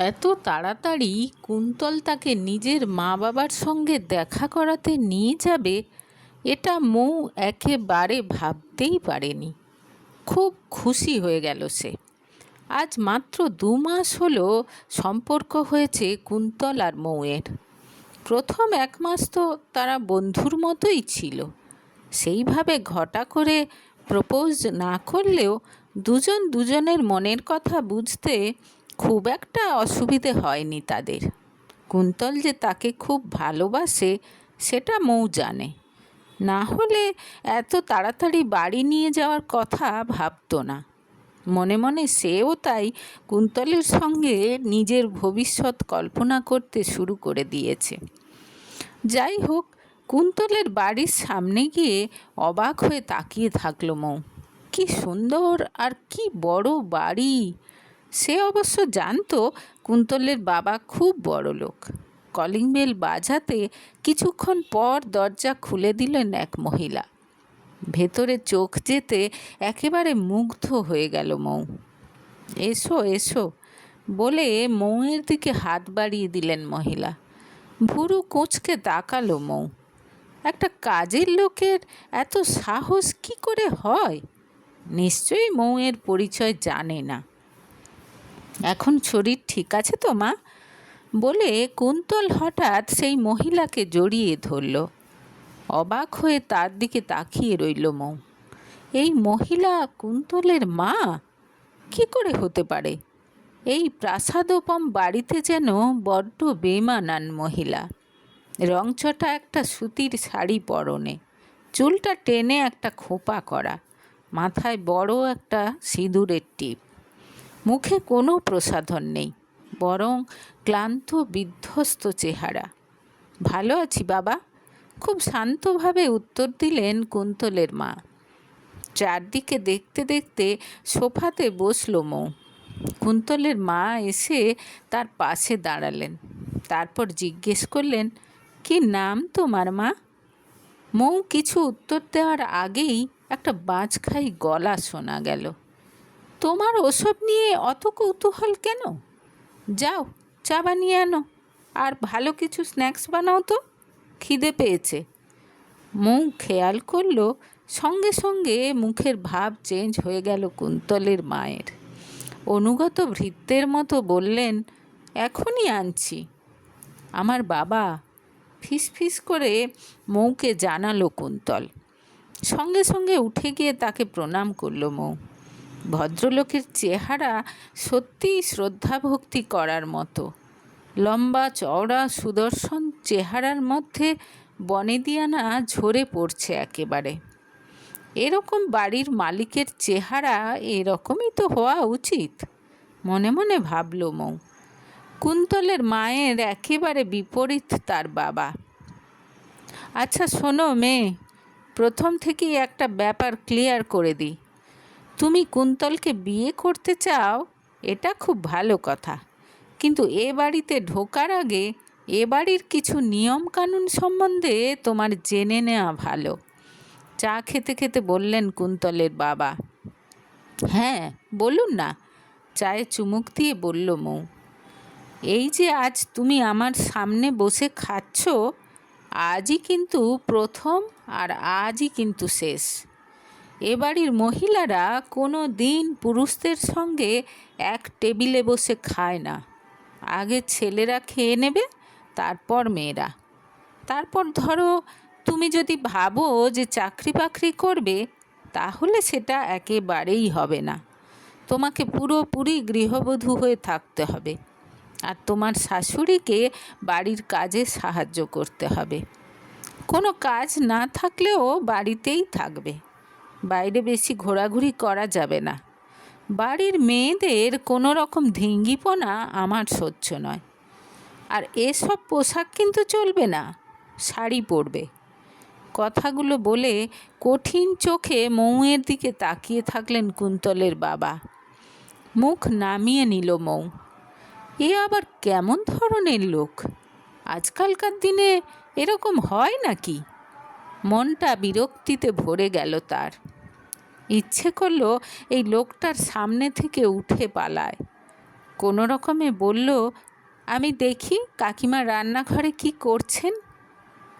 এত তাড়াতাড়ি কুন্তল তাকে নিজের মা বাবার সঙ্গে দেখা করাতে নিয়ে যাবে, এটা মৌ একেবারে ভাবতেই পারেনি। খুব খুশি হয়ে গেল সে। আজ মাত্র 2 মাস হলো সম্পর্ক হয়েছে কুন্তল আর মৌয়ের। প্রথম 1 মাস তো তারা বন্ধুর মতোই ছিল। সেইভাবে ঘটা করে প্রপোজ না করলেও দুজন দুজনের মনের কথা বুঝতে খুব একটা অসুবিধে হয়নি তাদের। কুন্তল যে তাকে খুব ভালোবাসে সেটা মৌ জানে, না হলে এত তাড়াতাড়ি বাড়ি নিয়ে যাওয়ার কথা ভাবতো না। মনে মনে সেও তাই কুন্তলের সঙ্গে নিজের ভবিষ্যৎ কল্পনা করতে শুরু করে দিয়েছে। যাই হোক, কুন্তলের বাড়ির সামনে গিয়ে অবাক হয়ে তাকিয়ে থাকলো মৌ। কি সুন্দর আর কি বড় বাড়ি! সে অবশ্য জানতো কুন্তলের বাবা খুব বড় লোক। কলিং বেল বাজাতে কিছুক্ষণ পর দরজা খুলে দিলেন এক মহিলা। ভেতরে চোখ যেতে একেবারে মুগ্ধ হয়ে গেল মৌ। এসো এসো বলে মৌয়ের দিকে হাত বাড়িয়ে দিলেন মহিলা। ভুরু কুঁচকে তাকালো মৌ। একটা কাজের লোকের এত সাহস কি করে হয়? নিশ্চয়ই মৌয়ের পরিচয় জানে না। এখন শরীর ঠিক আছে তো মা? বলে কুন্তল হঠাৎ সেই মহিলাকে জড়িয়ে ধরল। অবাক হয়ে তার দিকে তাকিয়ে রইল মৌ। এই মহিলা কুন্তলের মা? কি করে হতে পারে? এই প্রাসাদোপম বাড়িতে যেন বড্ড বেমানান মহিলা। রংচটা একটা সুতির শাড়ি পরনে, চুলটা টেনে একটা খোপা করা, মাথায় বড় একটা সিঁদুরের টিপ। মুখে কোনো প্রসাধন নেই, বরং ক্লান্ত বিধ্বস্ত চেহারা। ভালো আছি বাবা, খুব শান্তভাবে উত্তর দিলেন কুন্তলের মা। চারদিকে দেখতে দেখতে সোফাতে বসল মৌ। কুন্তলের মা এসে তার পাশে দাঁড়ালেন। তারপর জিজ্ঞেস করলেন, কি নাম তোমার মা? মৌ কিছু উত্তর দেওয়ার আগেই একটা বাঁচখাই গলা শোনা গেল। তোমার ওসব নিয়ে অত কৌতূহল কেন? যাও, চা বানিয়ে আনো, আর ভালো কিছু স্ন্যাক্স বানাও তো, খিদে পেয়েছে। মৌ খেয়াল করলো সঙ্গে সঙ্গে মুখের ভাব চেঞ্জ হয়ে গেল কুন্তলের মায়ের। অনুগত ভৃত্যের মতো বললেন, এখনই আনছি। আমার বাবা, ফিসফিস করে মৌকে জানালো কুন্তল। সঙ্গে সঙ্গে উঠে গিয়ে তাকে প্রণাম করল মৌ। ভদ্রলোকের চেহারা সত্যিই শ্রদ্ধাভক্তি করার মতো। লম্বা চওড়া সুদর্শন চেহারার মধ্যে বনেদিয়ানা ঝরে পড়ছে একেবারে। এরকম বাড়ির মালিকের চেহারা এরকমই তো হওয়া উচিত, মনে মনে ভাবল মৌ। কুন্তলের মায়ের একেবারে বিপরীত তার বাবা। আচ্ছা শোনো মেয়ে, প্রথম থেকেই একটা ব্যাপার ক্লিয়ার করে দিই। তুমি কুন্তলকে বিয়ে করতে চাও, এটা খুব ভালো কথা, কিন্তু এ বাড়িতে ঢোকার আগে এ বাড়ির কিছু নিয়মকানুন সম্বন্ধে তোমার জেনে নেওয়া ভালো। চা খেতে খেতে বললেন কুন্তলের বাবা। হ্যাঁ বলুন না, চায়ে চুমুক দিয়ে বলল মৌ। এই যে আজ তুমি আমার সামনে বসে খাচ্ছ, আজই কিন্তু প্রথম আর আজই কিন্তু শেষ। এ বাড়ির মহিলারা কোনো দিন পুরুষদের সঙ্গে এক টেবিলে বসে খায় না। আগে ছেলেরা খেয়ে নেবে, তারপর মেয়েরা। তারপর ধরো তুমি যদি ভাবো যে চাকরি বাকরি করবে, তাহলে সেটা একেবারেই হবে না। তোমাকে পুরোপুরি গৃহবধূ হয়ে থাকতে হবে, আর তোমার শাশুড়িকে বাড়ির কাজে সাহায্য করতে হবে। কোনো কাজ না থাকলেও বাড়িতেই থাকবে, বাইরে বেশি ঘোরাঘুরি করা যাবে না। বাড়ির মেয়েদের কোনো রকম ধিঙ্গিপনা আমার সহ্য নয়। আর এসব পোশাক কিন্তু চলবে না, শাড়ি পরবে। কথাগুলো বলে কঠিন চোখে মৌয়ের দিকে তাকিয়ে থাকলেন কুন্তলের বাবা। মুখ নামিয়ে নিল মৌ। এ আবার কেমন ধরনের লোক? আজকালকার দিনে এরকম হয় নাকি? মনটা বিরক্তিতে ভরে গেল তার। ইচ্ছে করলো এই লোকটার সামনে থেকে উঠে পালায়। কোনো রকমে বলল, আমি দেখি কাকিমা রান্নাঘরে কি করছেন।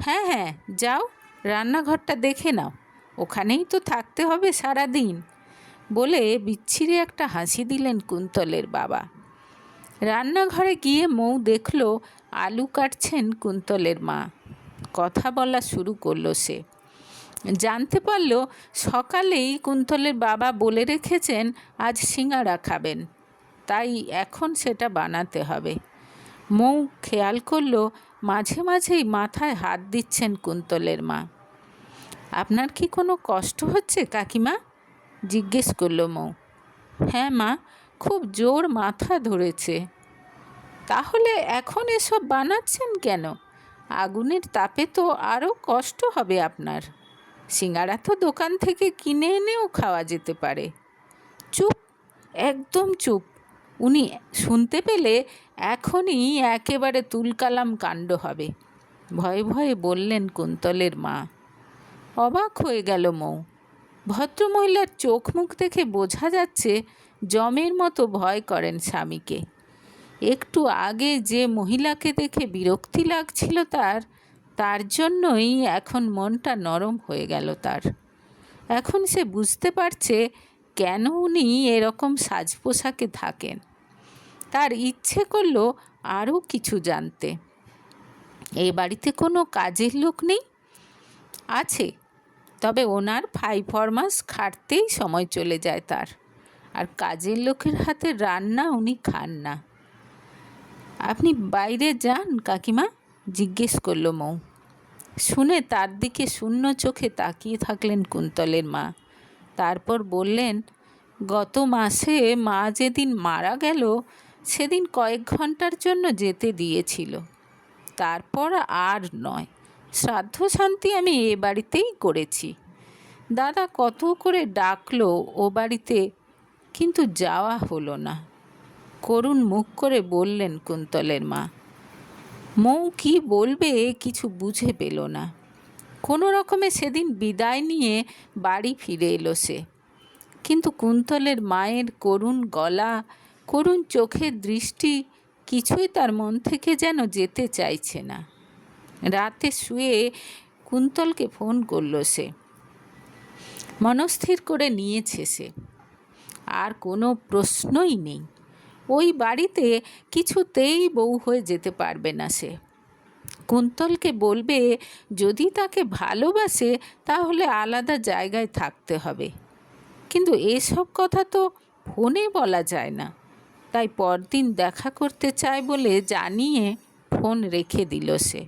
হ্যাঁ হ্যাঁ, যাও, রান্নাঘরটা দেখে নাও, ওখানেই তো থাকতে হবে সারাদিন, বলে বিচ্ছিরি একটা হাসি দিলেন কুন্তলের বাবা। রান্নাঘরে গিয়ে মৌ দেখল আলু কাটছেন কুন্তলের মা। কথা বলা শুরু করলো সে। জানতে পারল সকালেই কুন্তলের বাবা বলে রেখেছেন আজ সিঙাড়া খাবেন, তাই এখন সেটা বানাতে হবে। মৌ খেয়াল করল মাঝে মাঝেই মাথায় হাত দিচ্ছেন কুন্তলের মা। আপনার কি কোনো কষ্ট হচ্ছে কাকিমা? জিজ্ঞেস করল মৌ। হ্যাঁ মা, খুব জোর মাথা ধরেছে। তাহলে এখন এসব বানাচ্ছেন কেন? আগুনের তাপে তো আরও কষ্ট হবে আপনার। সিঙাড়া তো দোকান থেকে কিনে এনেও খাওয়া যেতে পারে। চুপ, একদম চুপ। উনি শুনতে পেলে এখনই একেবারে তুলকালাম কাণ্ড হবে, ভয়ে ভয়ে বললেন কুন্তলের মা। অবাক হয়ে গেল মৌ। ভদ্রমহিলার চোখ মুখ দেখে বোঝা যাচ্ছে জমের মতো ভয় করেন স্বামীকে। একটু আগে যে মহিলাকে দেখে বিরক্তি লাগছিল তার জন্যই এখন মনটা নরম হয়ে গেল তার। এখন সে বুঝতে পারছে কেন উনি এরকম সাজ পোশাকে থাকেন। তার ইচ্ছে করল আরও কিছু জানতে। এই বাড়িতে কোনো কাজের লোক নেই? আছে, তবে ওনার 5 মাস খাটতেই সময় চলে যায় তার, আর কাজের লোকের হাতে রান্না উনি খান না। আপনি বাইরে যান কাকিমা? জিজ্ঞেস করল মৌ। শুনে তার দিকে শূন্য চোখে তাকিয়ে থাকলেন কুন্তলের মা। তারপর বললেন, গত মাসে মা যেদিন মারা গেল সেদিন কয়েক ঘন্টার জন্য যেতে দিয়েছিল, তারপর আর নয়। শ্রাদ্ধ শান্তি আমি এ বাড়িতেই করেছি। দাদা কত করে ডাকলো ও বাড়িতে, কিন্তু যাওয়া হলো না, করুণ মুখ করে বললেন কুন্তলের মা। মৌ কি বলবে কিছু বুঝে পেল না। কোনো রকমে সেদিন বিদায় নিয়ে বাড়ি ফিরে এলো সে। কিন্তু কুন্তলের মায়ের করুণ গলা, করুণ চোখের দৃষ্টি কিছুই তার মন থেকে যেন যেতে চাইছে না। রাতে শুয়ে কুন্তলকে ফোন করল সে। মনস্থির করে নিয়েছে সে, আর কোনো প্রশ্নই নেই। ওই বাড়িতে কিছুতেই বউ হয়ে যেতে পারবে না সে। কুন্তলকে বলবে যদি তাকে ভালোবাসে তাহলে আলাদা জায়গায় থাকতে হবে, কিন্তু এসব কথা তো ফোনে বলা যায় না। তাই পরদিন দেখা করতে চায় বলে জানিয়ে ফোন রেখে দিল সে।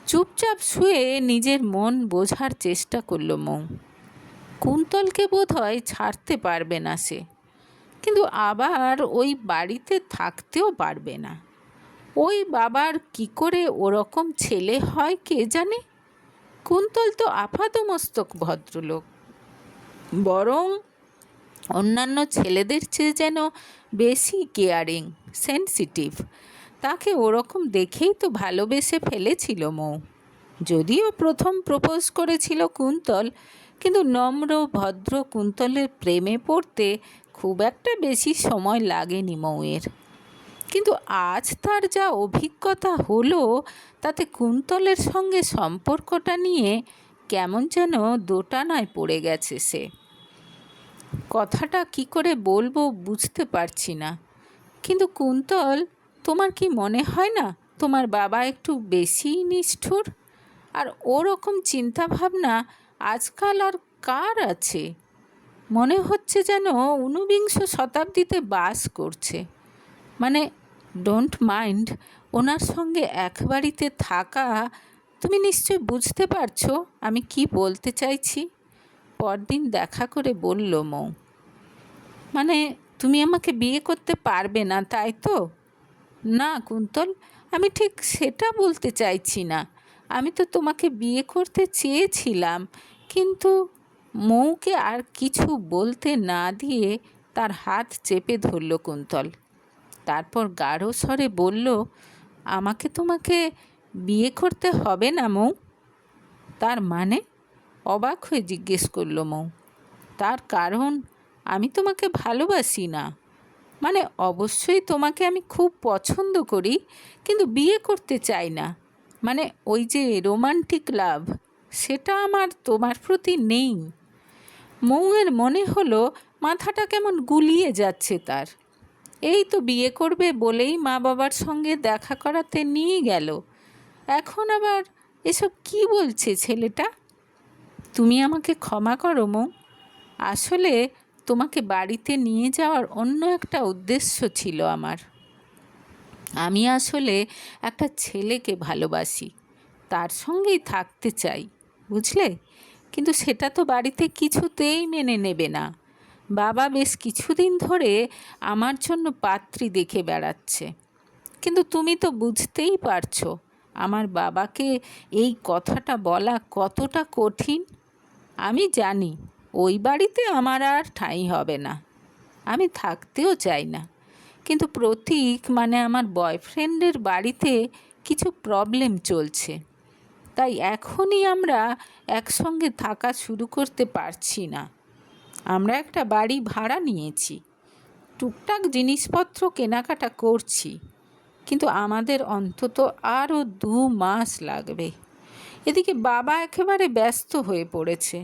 চুপচাপ শুয়ে নিজের মন বোঝার চেষ্টা করল মৌ। কুন্তলকে বোধহয় ছাড়তে পারবে না সে, কিন্তু আবার ওই বাড়িতে থাকতেও পারবে না। ওই বাবার কি করে ওরকম ছেলে হয় কে জানে। কুন্তল তো আপাদমস্তক ভদ্রলোক, বরং অন্যান্য ছেলেদের চেয়ে যেন বেশি কেয়ারিং, সেন্সিটিভ। তাকে ওরকম দেখেই তো ভালোবেসে ফেলেছিল মৌ। যদিও প্রথম প্রপোজ করেছিল কুন্তল, কিন্তু নম্র ভদ্র কুন্তলের প্রেমে পড়তে খুব একটা বেশি সময় লাগেনি মৌয়ের। কিন্তু আজ তার যা অভিজ্ঞতা হলো তাতে কুন্তলের সঙ্গে সম্পর্কটা নিয়ে কেমন যেন দোটানায় পড়ে গেছে সে। কথাটা কি করে বলবো বুঝতে পারছি না। কিন্তু কুন্তল, তোমার কি মনে হয় না তোমার বাবা একটু বেশিই নিষ্ঠুর? আর ওরকম চিন্তাভাবনা আজকাল আর কার আছে? মনে হচ্ছে যেন ঊনবিংশ শতাব্দীতে বাস করছে। মানে, ডোন্ট মাইন্ড ওনার সঙ্গে এক বাড়িতে থাকা। তুমি নিশ্চয় বুঝতে পারছো আমি কি বলতে চাইছি। পরদিন দেখা করে বলল মৌ। মানে, তুমি আমাকে বিয়ে করতে পারবে না তাই তো? না কুন্তল, আমি ঠিক সেটা বলতে চাইছি না। আমি তো তোমাকে বিয়ে করতে চেয়েছিলাম, কিন্তু মৌকে আর কিছু বলতে না দিয়ে তার হাত চেপে ধরল কুন্তল। তারপর গাঢ় স্বরে বলল, আমাকে তোমাকে বিয়ে করতে হবে না মৌ। তার মানে? অবাক হয়ে জিজ্ঞেস করল মৌ। তার কারণ আমি তোমাকে ভালোবাসি না। মানে অবশ্যই তোমাকে আমি খুব পছন্দ করি, কিন্তু বিয়ে করতে চাই না। মানে ওই যে রোমান্টিক লাভ, সেটা আমার তোমার প্রতি নেই। মৌয়ের মনে হলো মাথাটা কেমন গুলিয়ে যাচ্ছে তার। এই তো বিয়ে করবে বলেই মা বাবার সঙ্গে দেখা করাতে নিয়ে গেল, এখন আবার এসব কি বলছে ছেলেটা। তুমি আমাকে ক্ষমা করো মৌ, আসলে তোমাকে বাড়িতে নিয়ে যাওয়ার অন্য একটা উদ্দেশ্য ছিল আমার। আমি আসলে একটা ছেলেকে ভালোবাসি, তার সঙ্গেই থাকতে চাই, বুঝলে? কিন্তু সেটা তো বাড়িতে কিছুতেই মেনে নেবে না। বাবা বেশ কিছুদিন ধরে আমার জন্য পাত্রী দেখে বেড়াচ্ছে। কিন্তু তুমি তো বুঝতেই পারছো আমার বাবাকে এই কথাটা বলা কতটা কঠিন। আমি জানি ওই বাড়িতে আমার আর ঠাঁই হবে না, আমি থাকতেও চাই না। কিন্তু প্রতীক মানে আমার বয়ফ্রেন্ডের বাড়িতে কিছু প্রবলেম চলছে, তাই এখনই আমরা একসঙ্গে থাকা শুরু করতে পারছি না। আমরা একটা বাড়ি ভাড়া নিয়েছি, টুকটাক জিনিসপত্র কেনাকাটা করছি, কিন্তু আমাদের অন্তত আরও 2 মাস লাগবে। এদিকে বাবা একেবারে ব্যস্ত হয়ে পড়েছে।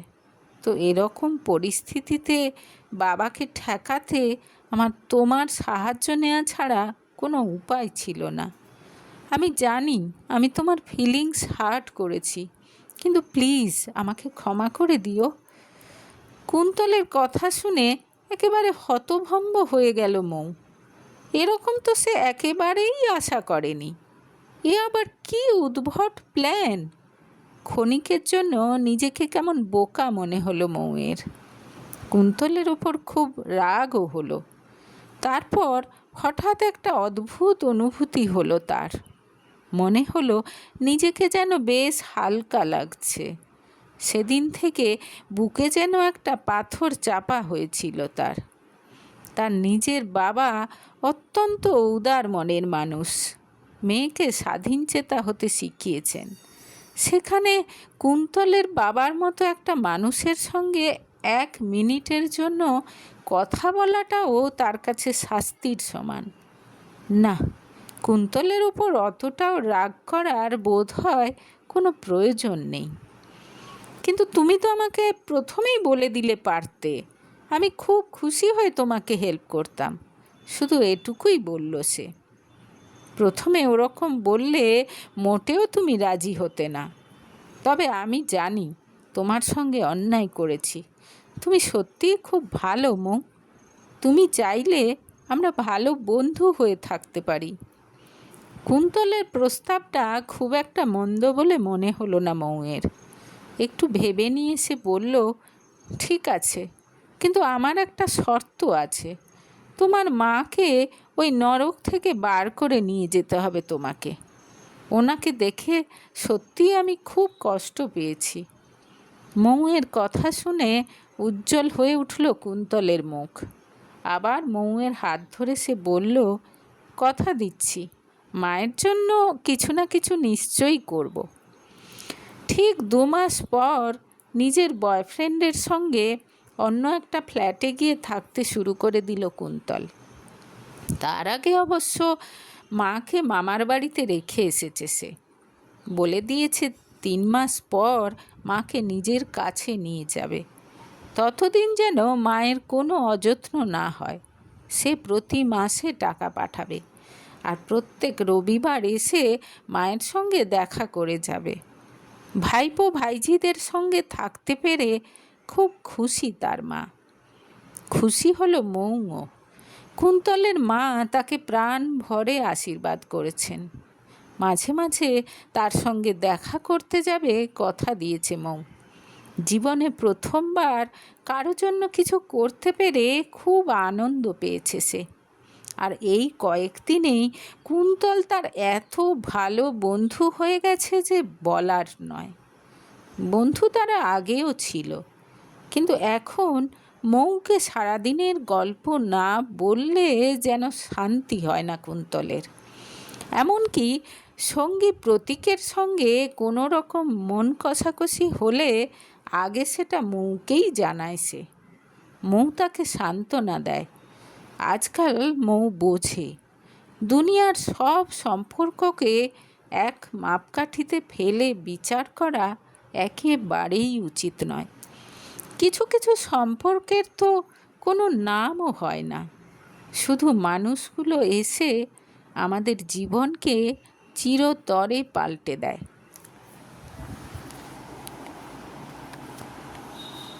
তো এরকম পরিস্থিতিতে বাবাকে ঠেকাতে আমার তোমার সাহায্য নেওয়া ছাড়া কোনো উপায় ছিল না। আমি জানি আমি তোমার ফিলিংস হার্ট করেছি, কিন্তু প্লিজ আমাকে ক্ষমা করে দিও। কুন্তলের কথা শুনে একেবারে হতভম্ব হয়ে গেল মৌ। এরকম তো সে একেবারেই আশা করেনি। এ আবার কি উদ্ভট প্ল্যান! ক্ষণিকের জন্য নিজেকে কেমন বোকা মনে হলো মৌয়ের। কুন্তলের ওপর খুব রাগও হলো। তারপর হঠাৎ একটা অদ্ভুত অনুভূতি হলো তার। মনে হলো নিজেকে যেন বেশ হালকা লাগছে। সেদিন থেকে বুকে যেন একটা পাথর চাপা হয়েছিল তার। তার নিজের বাবা অত্যন্ত উদার মনের মানুষ, মেয়েকে স্বাধীনচেতা হতে শিখিয়েছেন। সেখানে কুন্তলের বাবার মতো একটা মানুষের সঙ্গে 1 মিনিটের জন্য কথা বলাটাও তার কাছে শাস্তির সমান। না, কুন্তলের উপর অতটাও রাগ করার বোধ হয় কোনো প্রয়োজন নেই। কিন্তু তুমি তো আমাকে প্রথমেই বলে দিলে পারতে, আমি খুব খুশি হয়ে তোমাকে হেল্প করতাম। শুধু এটুকুই বলল সে। প্রথমে ওরকম বললে মোটেও তুমি রাজি হতে না। তবে আমি জানি তোমার সঙ্গে অন্যায় করেছি। তুমি সত্যিই খুব ভালো মৌ। তুমি চাইলে আমরা ভালো বন্ধু হয়ে থাকতে পারি। কুন্তলের প্রস্তাবটা খুব একটা মন্দ বলে মনে হলো না মৌয়ের। একটু ভেবে নিয়ে সে বলল, ঠিক আছে, কিন্তু আমার একটা শর্ত আছে। তোমার মাকে ওই নরক থেকে বার করে নিয়ে যেতে হবে তোমাকে। ওনাকে দেখে সত্যিই আমি খুব কষ্ট পেয়েছি। মৌয়ের কথা শুনে উজ্জ্বল হয়ে উঠল কুন্তলের মুখ। আবার মৌয়ের হাত ধরে সে বলল, কথা দিচ্ছি মায়ের জন্য কিছু না কিছু নিশ্চয়ই করব। ঠিক 2 মাস পর নিজের বয়ফ্রেন্ডের সঙ্গে অন্য একটা ফ্ল্যাটে গিয়ে থাকতে শুরু করে দিল কুন্তল। তার আগে অবশ্য মাকে মামার বাড়িতে রেখে এসেছে সে। বলে দিয়েছে 3 মাস পর মাকে নিজের কাছে নিয়ে যাবে। ততদিন যেন মায়ের কোনো অযত্ন না হয়। সে প্রতি মাসে টাকা পাঠাবে, আর প্রত্যেক রবিবার এসে মায়ের সঙ্গে দেখা করে যাবে। ভাইপো ভাইঝিদের সঙ্গে থাকতে পেরে খুব খুশি তার মা। খুশি হলো মৌও। কুন্তলের মা তাকে প্রাণ ভরে আশীর্বাদ করেছেন। মাঝে মাঝে তার সঙ্গে দেখা করতে যাবে কথা দিয়েছে মৌ। জীবনে প্রথমবার কারো জন্য কিছু করতে পেরে খুব আনন্দ পেয়েছে সে। আর এই কয়েকদিনেই কুন্তল তার এত ভালো বন্ধু হয়ে গেছে যে বলার নয়। বন্ধু তারা আগেও ছিল, কিন্তু এখন মৌকে সারাদিনের গল্প না বললে যেন শান্তি হয় না কুন্তলের। এমনকি সঙ্গী প্রতীকের সঙ্গে কোনো রকম মন কষাকষি হলে আগে সেটা মৌকেই জানায় সে। মৌ তাকে সান্ত্বনা দেয়, আজকাল মৌ বোঝে দুনিয়ার সব সম্পর্ককে এক মাপকাঠিতে ফেলে বিচার করা একেবারেই উচিত নয়। কিছু কিছু সম্পর্কের তো কোনো নামও হয় না, শুধু মানুষগুলো এসে আমাদের জীবনকে চিরতরে পাল্টে দেয়।